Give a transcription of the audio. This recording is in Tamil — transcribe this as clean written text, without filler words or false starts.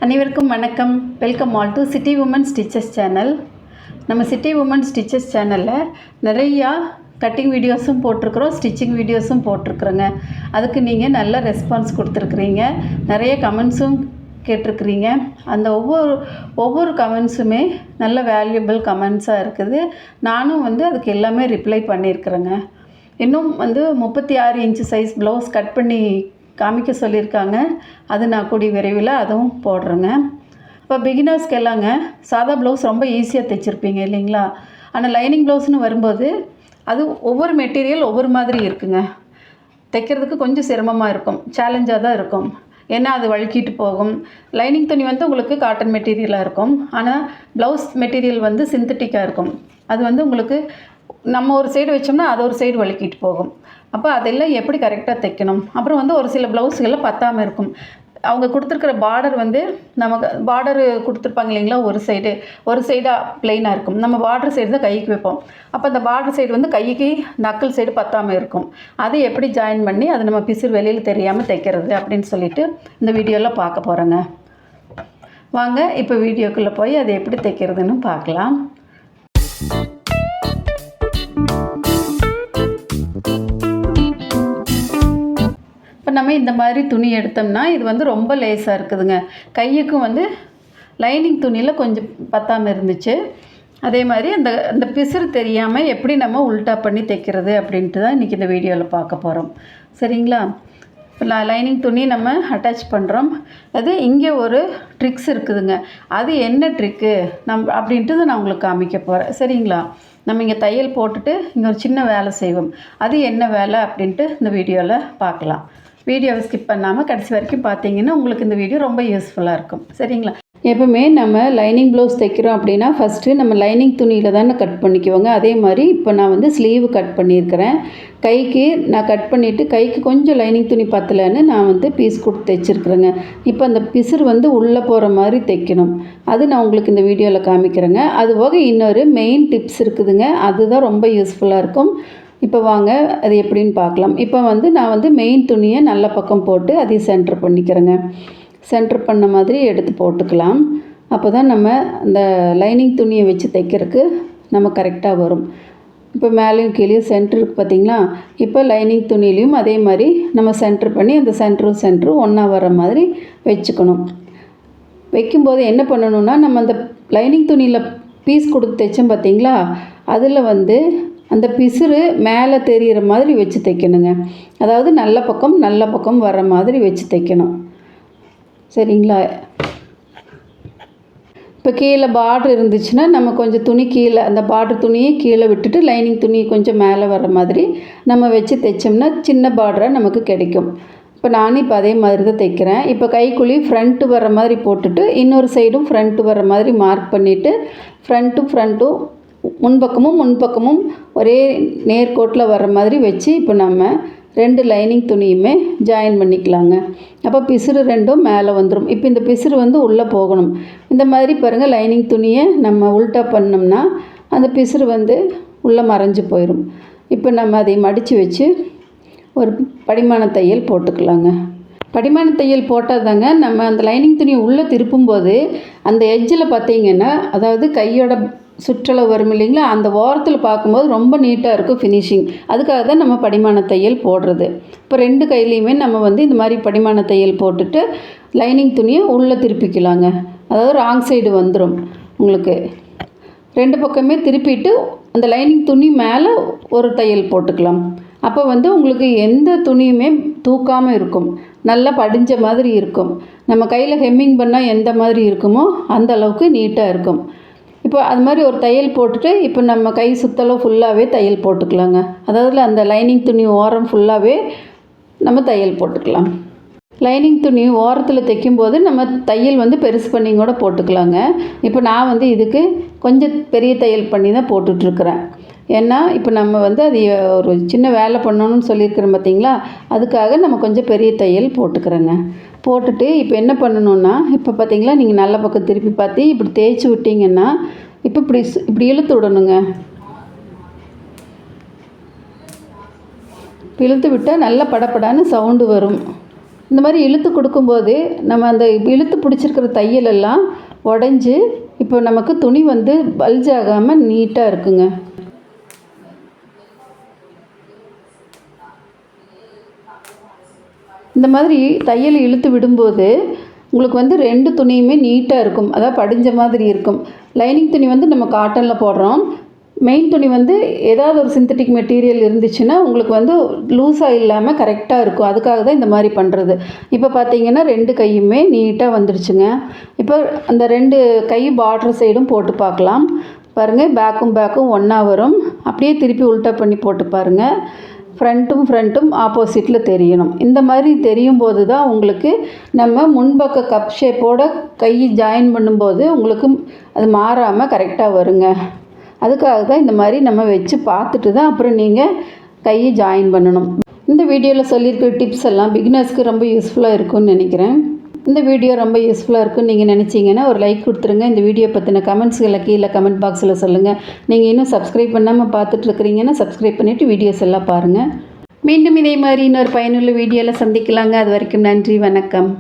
அனைவருக்கும் வணக்கம். Welcome all to city women stitches channel. நம்ம சிட்டி உமன் ஸ்டிச்சஸ் சேனலில் நிறையா கட்டிங் வீடியோஸும் போட்டிருக்கிறோம், ஸ்டிச்சிங் வீடியோஸும் போட்டிருக்குறோங்க. அதுக்கு நீங்கள் நல்ல ரெஸ்பான்ஸ் கொடுத்துருக்குறீங்க, நிறைய கமெண்ட்ஸும் கேட்டிருக்கிறீங்க. அந்த ஒவ்வொரு கமெண்ட்ஸுமே நல்ல வேல்யூபிள் கமெண்ட்ஸாக இருக்குது. நானும் அதுக்கு எல்லாமே ரிப்ளை பண்ணியிருக்கிறேங்க. இன்னும் 36 இன்ச்சு சைஸ் ப்ளவுஸ் கட் பண்ணி காமிக்க சொல்லியிருக்காங்க. அது நான் கூடிய விரைவில் அதுவும் போடுறேங்க. இப்போ பிகினர்ஸ்க்கு எல்லாங்க சாதா ப்ளவுஸ் ரொம்ப ஈஸியாக தைச்சிருப்பீங்க இல்லைங்களா? ஆனால் லைனிங் ப்ளவுஸ்னு வரும்போது அது ஒவ்வொரு மெட்டீரியல் ஒவ்வொரு மாதிரி இருக்குங்க. தைக்கிறதுக்கு கொஞ்சம் சிரமமாக இருக்கும், சேலஞ்சாக தான் இருக்கும். ஏன்னா அது வழுக்கிட்டு போகும். லைனிங் துணி உங்களுக்கு காட்டன் மெட்டீரியலாக இருக்கும், ஆனால் ப்ளவுஸ் மெட்டீரியல் சிந்தட்டிக்காக இருக்கும். அது உங்களுக்கு நம்ம ஒரு சைடு வச்சோம்னா அது ஒரு சைடு வழுக்கிட்டு போகும். அப்போ அதெல்லாம் எப்படி கரெக்டாக தைக்கணும். அப்புறம் ஒரு சில ப்ளவுஸுகளில் பத்தாமல் இருக்கும். அவங்க கொடுத்துருக்குற பார்டர் நமக்கு பார்டரு கொடுத்துருப்பாங்க இல்லைங்களா, ஒரு சைடாக ப்ளெயினாக இருக்கும். நம்ம பார்டர் சைடு தான் கைக்கு வைப்போம். அப்போ அந்த பார்டர் சைடு கைக்கு நக்கல் சைடு பத்தாமல் இருக்கும். அதை எப்படி ஜாயின் பண்ணி அதை நம்ம பிசுறு வெளியில் தெரியாமல் தைக்கிறது அப்படின்னு சொல்லிட்டு இந்த வீடியோவில் பார்க்க போகிறோங்க. வாங்க இப்போ வீடியோக்குள்ளே போய் அதை எப்படி தைக்கிறதுன்னு பார்க்கலாம். இப்போ நம்ம இந்த மாதிரி துணி எடுத்தோம்னா இது ரொம்ப லேஸாக இருக்குதுங்க. கையுக்கும் லைனிங் துணியில் கொஞ்சம் பத்தாமல் இருந்துச்சு. அதே மாதிரி அந்த பிசுறு தெரியாமல் எப்படி நம்ம உல்ட்டா பண்ணி தைக்கிறது அப்படின்ட்டு தான் இன்றைக்கி இந்த வீடியோவில் பார்க்க போகிறோம். சரிங்களா? இப்போ லைனிங் துணி நம்ம அட்டாச் பண்ணுறோம். அது இங்கே ஒரு ட்ரிக்ஸ் இருக்குதுங்க. அது என்ன ட்ரிக்கு அப்படின்ட்டு நான் உங்களுக்கு காமிக்க போகிறேன். சரிங்களா? நம்ம இங்கே தையல் போட்டுட்டு இங்கே ஒரு சின்ன வேலை செய்வோம். அது என்ன வேலை அப்படின்ட்டு இந்த வீடியோவில் பார்க்கலாம். வீடியோவை ஸ்கிப் பண்ணாமல் கடைசி வரைக்கும் பார்த்தீங்கன்னா உங்களுக்கு இந்த வீடியோ ரொம்ப யூஸ்ஃபுல்லாக இருக்கும். சரிங்களா? எப்பவுமே நம்ம லைனிங் ப்ளவுஸ் தைக்கிறோம் அப்படின்னா ஃபஸ்ட்டு நம்ம லைனிங் துணியில் தானே கட் பண்ணிக்குவோங்க. அதே மாதிரி இப்போ நான் ஸ்லீவ் கட் பண்ணியிருக்கிறேன். கைக்கு நான் கட் பண்ணிவிட்டு கைக்கு கொஞ்சம் லைனிங் துணி பத்தலைன்னு நான் பீஸ் கொடுத்து தைச்சிருக்கிறேங்க. இப்போ அந்த பிசுறு உள்ளே போகிற மாதிரி தைக்கணும். அது நான் உங்களுக்கு இந்த வீடியோவில் காமிக்கிறேங்க. அது போக இன்னொரு மெயின் டிப்ஸ் இருக்குதுங்க. அதுதான் ரொம்ப யூஸ்ஃபுல்லாக இருக்கும். இப்போ வாங்க அது எப்படின்னு பார்க்கலாம். இப்போ நான் மெயின் துணியை நல்ல பக்கம் போட்டு அதையும் சென்டர் பண்ணிக்கிறேங்க. சென்டர் பண்ண மாதிரி எடுத்து போட்டுக்கலாம். அப்போ தான் நம்ம அந்த லைனிங் துணியை வச்சு தைக்கிறதுக்கு நம்ம கரெக்டாக வரும். இப்போ மேலேயும் கீழேயும் சென்டருக்கு பார்த்திங்களா? இப்போ லைனிங் துணியிலையும் அதே மாதிரி நம்ம சென்டர் பண்ணி அந்த சென்டரும் ஒன்றா வர மாதிரி வச்சுக்கணும். வைக்கும்போது என்ன பண்ணணுன்னா, நம்ம அந்த லைனிங் துணியில் பீஸ் கொடுத்து தைச்சோம் பார்த்திங்களா? அதில் அந்த பிசுறு மேலே தெரிகிற மாதிரி வச்சு தைக்கணுங்க. அதாவது நல்ல பக்கம் வர மாதிரி வச்சு தைக்கணும். சரிங்களா? இப்போ கீழே பார்டர் இருந்துச்சுன்னா நம்ம கொஞ்சம் துணி கீழே அந்த பார்டர் துணியை கீழே விட்டுட்டு லைனிங் துணி கொஞ்சம் மேலே வர மாதிரி நம்ம வச்சு தைச்சோம்னா சின்ன பார்டராக நமக்கு கிடைக்கும். இப்போ நானும் இப்போ அதே மாதிரி தான் தைக்கிறேன். இப்போ கைக்குழி ஃப்ரண்ட்டு வர மாதிரி போட்டுட்டு இன்னொரு சைடும் ஃப்ரண்ட்டு வர மாதிரி மார்க் பண்ணிவிட்டு ஃப்ரண்ட்டும் முன்பக்கமும் ஒரே நேர்கோட்டில் வர மாதிரி வச்சு இப்போ நம்ம 2 லைனிங் துணியுமே ஜாயின் பண்ணிக்கலாங்க. அப்போ பிசுறு ரெண்டும் மேலே வந்துடும். இப்போ இந்த பிசுறு உள்ளே போகணும். இந்த மாதிரி பாருங்கள், லைனிங் துணியை நம்ம உல்ட்டா பண்ணோம்னா அந்த பிசுறு உள்ளே மறைஞ்சு போயிடும். இப்போ நம்ம அதை மடித்து வச்சு ஒரு படிமான தையல் போட்டுக்கலாங்க. படிமான தையல் போட்டால் தாங்க நம்ம அந்த லைனிங் துணியை உள்ளே திருப்பும்போது அந்த எட்ஜில் பார்த்திங்கன்னா, அதாவது கையோட சுற்றளவு வரும் இல்லைங்களா, அந்த ஓரத்தில் பார்க்கும்போது ரொம்ப நீட்டாக இருக்கும் ஃபினிஷிங். அதுக்காக தான் நம்ம படிமான தையல் போடுறது. இப்போ 2 கையிலையுமே நம்ம இந்த மாதிரி படிமான தையல் போட்டுட்டு லைனிங் துணியை உள்ளே திருப்பிக்கலாங்க. அதாவது ராங் சைடு வந்துடும் உங்களுக்கு. 2 பக்கமே திருப்பிட்டு அந்த லைனிங் துணி மேலே ஒரு தையல் போட்டுக்கலாம். அப்போ உங்களுக்கு எந்த துணியுமே தூக்காமல் இருக்கும், நல்லா படிஞ்ச மாதிரி இருக்கும். நம்ம கையில் ஹெம்மிங் பண்ணால் எந்த மாதிரி இருக்குமோ அந்த அளவுக்கு நீட்டாக இருக்கும். இப்போ அது மாதிரி ஒரு தையல் போட்டுட்டு இப்போ நம்ம கை சுத்தளவு ஃபுல்லாகவே தையல் போட்டுக்கலாங்க. அதாவது அந்த லைனிங் துணி ஓரம் ஃபுல்லாகவே நம்ம தையல் போட்டுக்கலாம். லைனிங் துணி ஓரத்தில் தைக்கும்போது நம்ம தையல் பெருசு பண்ணி கூட போட்டுக்கலாங்க. இப்போ நான் இதுக்கு கொஞ்சம் பெரிய தையல் பண்ணி தான் போட்டுட்ருக்குறேன். ஏன்னா இப்போ நம்ம அது ஒரு சின்ன வேலை பண்ணணும்னு சொல்லியிருக்கிறோம் பார்த்திங்களா? அதுக்காக நம்ம கொஞ்சம் பெரிய தையல் போட்டுக்கிறேங்க. போட்டுட்டு இப்போ என்ன பண்ணணுன்னா, இப்போ பார்த்திங்களா, நீங்கள் நல்ல பக்கம் திருப்பி பார்த்து இப்படி தேய்ச்சி விட்டிங்கன்னா இப்போ இப்படி இழுத்து விடணுங்க. இழுத்து விட்டால் நல்லா படப்படான்னு சவுண்டு வரும். இந்த மாதிரி இழுத்து கொடுக்கும்போது நம்ம அந்த இழுத்து பிடிச்சிருக்கிற தையலெல்லாம் உடஞ்சி இப்போ நமக்கு துணி வந்து பல்ஜ் ஆகாமல் நீட்டாக இருக்குங்க. இந்த மாதிரி தையல் இழுத்து விடும்போது உங்களுக்கு வந்து 2 துணியுமே நீட்டாக இருக்கும். அதாவது படிஞ்ச மாதிரி இருக்கும். லைனிங் துணி வந்து நம்ம காட்டனில் போடுறோம். மெயின் துணி வந்து ஏதாவது ஒரு சிந்தட்டிக் மெட்டீரியல் இருந்துச்சுன்னா உங்களுக்கு வந்து லூஸாக இல்லாமல் கரெக்டாக இருக்கும். அதுக்காக தான் இந்த மாதிரி பண்ணுறது. இப்போ பார்த்தீங்கன்னா 2 கையுமே நீட்டாக வந்துடுச்சுங்க. இப்போ அந்த 2 கை பார்டர் சைடும் போட்டு பார்க்கலாம். பாருங்கள், பேக்கும் ஒன்றா வரும். அப்படியே திருப்பி உல்ட்டா பண்ணி போட்டு பாருங்கள். ஃப்ரண்ட்டும் ஆப்போசிட்டில் தெரியணும். இந்த மாதிரி தெரியும் போது தான் உங்களுக்கு நம்ம முன்பக்க கப் ஷேப்போட கை ஜாயின் பண்ணும்போது உங்களுக்கு அது மாறாமல் கரெக்டாக வருங்க. அதுக்காக தான் இந்த மாதிரி நம்ம வச்சு பார்த்துட்டு தான் அப்புறம் நீங்கள் கையை ஜாயின் பண்ணணும். இந்த வீடியோவில் சொல்லியிருக்கிற டிப்ஸ் எல்லாம் பிகினர்ஸ்க்கு ரொம்ப யூஸ்ஃபுல்லாக இருக்கும்னு நினைக்கிறேன். இந்த வீடியோ ரொம்ப யூஸ்ஃபுல்லாக இருக்குன்னு நீங்கள் நினச்சிங்கன்னா ஒரு லைக் கொடுத்துருங்க. இந்த வீடியோ பற்றின கமெண்ட்ஸ்களை கீழே கமெண்ட் பாக்ஸில் சொல்லுங்கள். நீங்கள் இன்னும் சப்ஸ்கிரைப் பண்ணாமல் பார்த்துட்ருக்கிறீங்கன்னா சப்ஸ்கிரைப் பண்ணிவிட்டு வீடியோஸ் எல்லாம் பாருங்கள். மீண்டும் இதே மாதிரி இன்னொரு பயனுள்ள வீடியோவில் சந்திக்கலாங்க. அது வரைக்கும் நன்றி, வணக்கம்.